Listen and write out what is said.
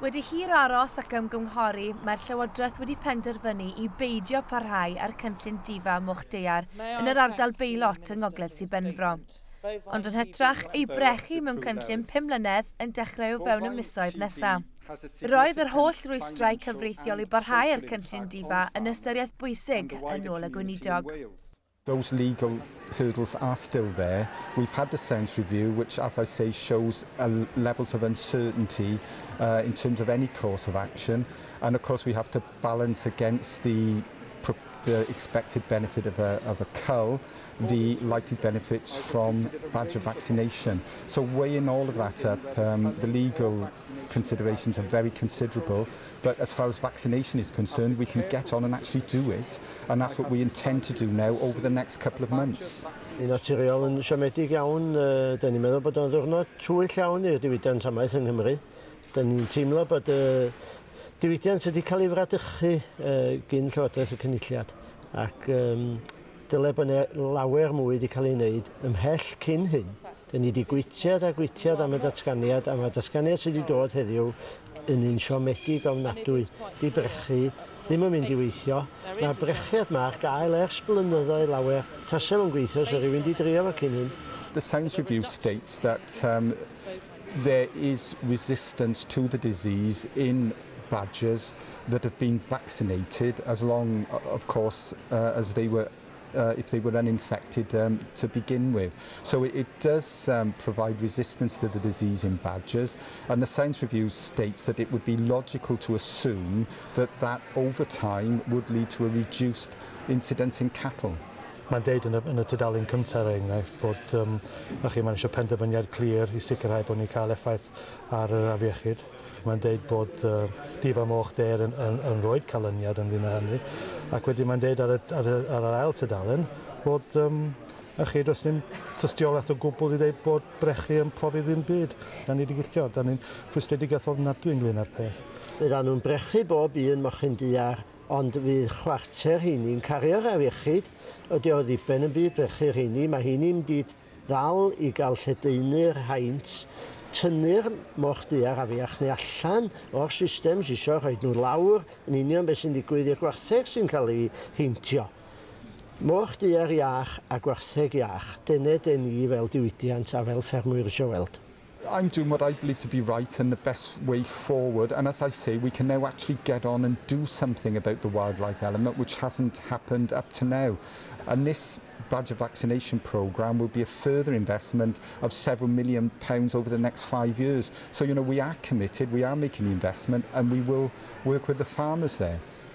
Wedi hir aros ac ymgynghori, mae'r Llywodraeth wedi penderfynu i beidio parhau ar cynllun difa Mwch Daear yn yr ardal beilot yng Ngogledd Sir Benfro. Ond yn hytrach ei brechu mewn cynllun 5 mlynedd yn dechrau o fewn y misoedd nesaf. Roedd yr holl rwystrau cyfreithiol i barhau ar cynllun difa yn ystyriaeth bwysig yn ôl y gweinidog. Those legal hurdles are still there. We've had the Sense review, which, as I say, shows levels of uncertainty in terms of any course of action. And of course, we have to balance against the expected benefit of a cull, the likely benefits from badger vaccination. So weighing all of that up, the legal considerations are very considerable, but as far as vaccination is concerned, we can get on and actually do it, and that's what we intend to do now over the next couple of months. Yn naturiol yn siomedig iawn, da ni'n meddwl bod o'n ddwrnod twyll iawn i'r diwydiant amaeth yng Nghymru. Da ni'n teimlo bod diwydiant wedi cael ei fradychu gyn Llywodraeth y Cynulliad ac dyle bod lawer mwy wedi cael ei wneud ymhell cyn hyn. Da ni wedi gwytiad a gwytiad am y datganiad, a mae datganiad sydd wedi dod heddiw yn un siomedig ofnadwy, di brechu, ddim yn mynd i weithio. Mae brechiad yma ar gael ers blynyddoedd lawer, tasau fo'n gweithio so rhywun wedi drio fo cyn hyn. The Science Review states that there is resistance to the disease in badgers that have been vaccinated, as long, of course, as they were, if they were uninfected to begin with. So it does provide resistance to the disease in badgers, and the Science Review states that it would be logical to assume that over time would lead to a reduced incidence in cattle. Mae'n deud yn y tudalen cyntaf enghraifft bod mae'n eisiau penderfyniad clir i sicrhau bod ni'n cael effaith ar yr afiechyd. Mae'n deud bod difa Mwch Daear yn rhoi'r canlyniad yn ddyn hynny. Ac wedyn mae'n deud ar yr ail tudalen bod does dim tystiolaeth o gwbl i ddeud bod brechu yn profi ddim byd. Da ni wedi gwylltio, da ni'n ffrwystredigaeth ofnadwy ynglyn â'r peth. Fyddan nhw'n brechu bob un Mochyn Daear, ond fydd chwarter heini'n cario'r afiechyd. Ydy o ddiben yn byd brechu'r heini, mae heini'n mynd i ddal i gael lledaenu'r haint, tynnu'r Moch Daear afiach neu allan o'r system sy'n eisiau rhoi nhw lawr yn union beth sy'n digwydd i'r gwartheg sy'n cael ei heintio. Moch Daear iach a gwartheg iach, dyna ni fel diwydiant a fel ffermwyr eisiau weld. I'm doing what I believe to be right and the best way forward, and as I say, we can now actually get on and do something about the wildlife element, which hasn't happened up to now. And this badger vaccination programme will be a further investment of several £million over the next 5 years. So, you know, we are committed, we are making the investment, and we will work with the farmers there.